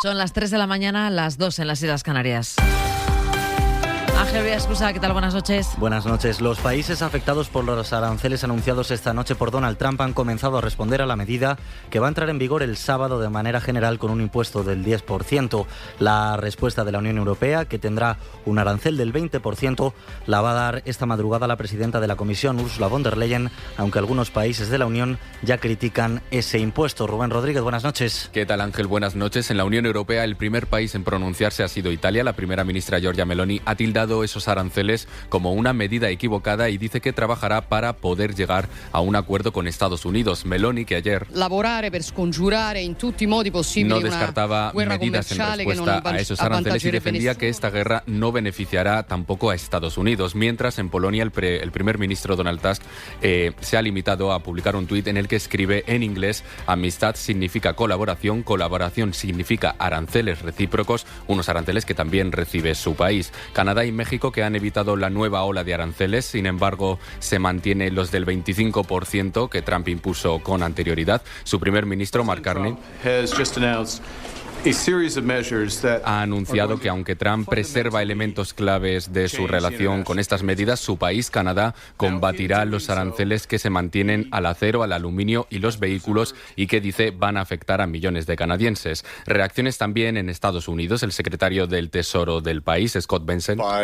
Son las 3 de la mañana, las 2 en las Islas Canarias. Ángel Villascusa, ¿qué tal? Buenas noches. Buenas noches. Los países afectados por los aranceles anunciados esta noche por Donald Trump han comenzado a responder a la medida que va a entrar en vigor el sábado de manera general con un impuesto del 10%. La respuesta de la Unión Europea, que tendrá un arancel del 20%, la va a dar esta madrugada la presidenta de la Comisión, Ursula von der Leyen, aunque algunos países de la Unión ya critican ese impuesto. Rubén Rodríguez, buenas noches. ¿Qué tal, Ángel? Buenas noches. En la Unión Europea, el primer país en pronunciarse ha sido Italia. La primera ministra Giorgia Meloni ha tildado esos aranceles como una medida equivocada y dice que trabajará para poder llegar a un acuerdo con Estados Unidos. Meloni, que ayer no descartaba medidas en respuesta a esos aranceles y defendía que esta guerra no beneficiará tampoco a Estados Unidos. Mientras, en Polonia, el primer ministro Donald Tusk se ha limitado a publicar un tuit en el que escribe en inglés: amistad significa colaboración, colaboración significa aranceles recíprocos, unos aranceles que también recibe su país. Canadá y México, que han evitado la nueva ola de aranceles, sin embargo, se mantienen los del 25% que Trump impuso con anterioridad. Su primer ministro, Mark Carney, ha anunciado que aunque Trump preserva elementos claves de su relación con estas medidas, su país, Canadá, combatirá los aranceles que se mantienen al acero, al aluminio y los vehículos y que dice van a afectar a millones de canadienses. Reacciones también en Estados Unidos. El secretario del Tesoro del país, Scott Bessent, ha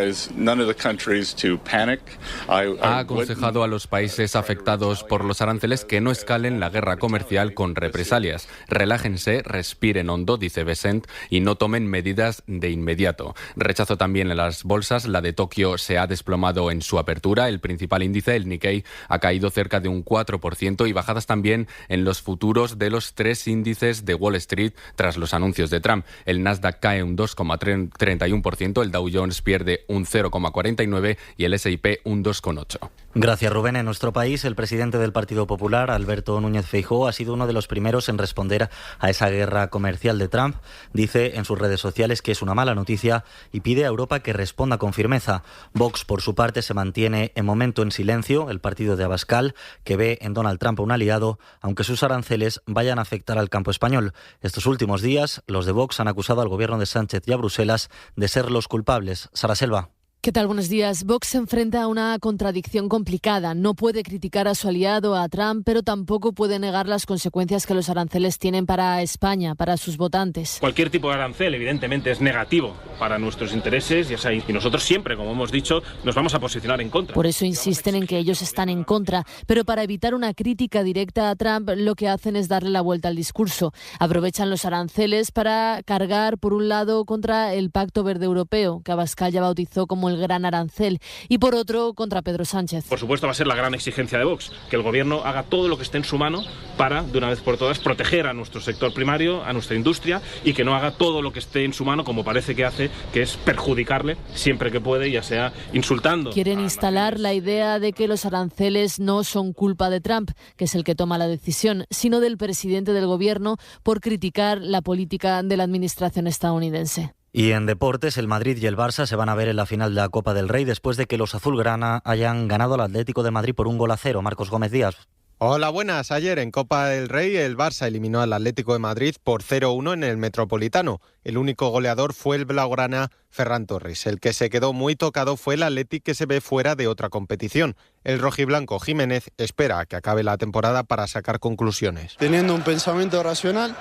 aconsejado a los países afectados por los aranceles que no escalen la guerra comercial con represalias. Relájense, respiren hondo, dice Bessent, y no tomen medidas de inmediato. Rechazo también en las bolsas. La de Tokio se ha desplomado en su apertura. El principal índice, el Nikkei, ha caído cerca de un 4% y bajadas también en los futuros de los tres índices de Wall Street tras los anuncios de Trump. El Nasdaq cae un 2,31%, el Dow Jones pierde un 0,49% y el S&P un 2,8%. Gracias, Rubén. En nuestro país, el presidente del Partido Popular, Alberto Núñez Feijóo, ha sido uno de los primeros en responder a esa guerra comercial de Trump. Dice en sus redes sociales que es una mala noticia y pide a Europa que responda con firmeza. Vox, por su parte, se mantiene en momento en silencio. El partido de Abascal, que ve en Donald Trump un aliado, aunque sus aranceles vayan a afectar al campo español. Estos últimos días, los de Vox han acusado al gobierno de Sánchez y a Bruselas de ser los culpables. Sara Selva. ¿Qué tal? Buenos días. Vox se enfrenta a una contradicción complicada. No puede criticar a su aliado, a Trump, pero tampoco puede negar las consecuencias que los aranceles tienen para España, para sus votantes. Cualquier tipo de arancel, evidentemente, es negativo para nuestros intereses y nosotros siempre, como hemos dicho, nos vamos a posicionar en contra. Por eso insisten en que ellos están en contra, pero para evitar una crítica directa a Trump, lo que hacen es darle la vuelta al discurso. Aprovechan los aranceles para cargar, por un lado, contra el Pacto Verde Europeo, que Abascal ya bautizó como el gran arancel, y por otro contra Pedro Sánchez. Por supuesto, va a ser la gran exigencia de Vox, que el gobierno haga todo lo que esté en su mano para, de una vez por todas, proteger a nuestro sector primario, a nuestra industria, y que no haga todo lo que esté en su mano, como parece que hace, que es perjudicarle siempre que puede, ya sea insultando. Quieren instalar la idea de que los aranceles no son culpa de Trump, que es el que toma la decisión, sino del presidente del gobierno por criticar la política de la administración estadounidense. Y en deportes, el Madrid y el Barça se van a ver en la final de la Copa del Rey después de que los azulgrana hayan ganado al Atlético de Madrid por 1-0. Marcos Gómez Díaz. Hola, buenas. Ayer en Copa del Rey el Barça eliminó al Atlético de Madrid por 0-1 en el Metropolitano. El único goleador fue el blaugrana Ferran Torres. El que se quedó muy tocado fue el Athletic, que se ve fuera de otra competición. El rojiblanco Jiménez espera a que acabe la temporada para sacar conclusiones. Teniendo un pensamiento racional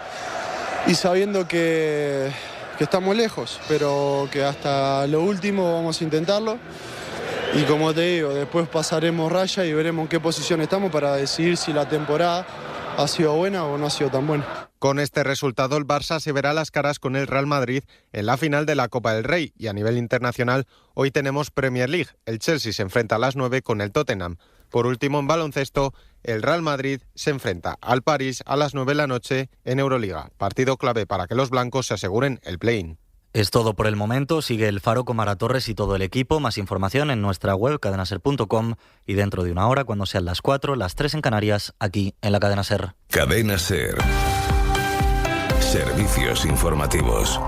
y sabiendo que estamos lejos, pero que hasta lo último vamos a intentarlo. Y como te digo, después pasaremos raya y veremos en qué posición estamos para decidir si la temporada ha sido buena o no ha sido tan buena. Con este resultado, el Barça se verá las caras con el Real Madrid en la final de la Copa del Rey. Y a nivel internacional, hoy tenemos Premier League. El Chelsea se enfrenta a las 9 con el Tottenham. Por último, en baloncesto, el Real Madrid se enfrenta al París a las 9 de la noche en Euroliga. Partido clave para que los blancos se aseguren el play-in. Es todo por el momento. Sigue el Faro con Mara Torres y todo el equipo. Más información en nuestra web cadenaser.com y dentro de una hora, cuando sean las 4, las 3 en Canarias, aquí en la Cadena Ser. Cadena Ser. Servicios informativos.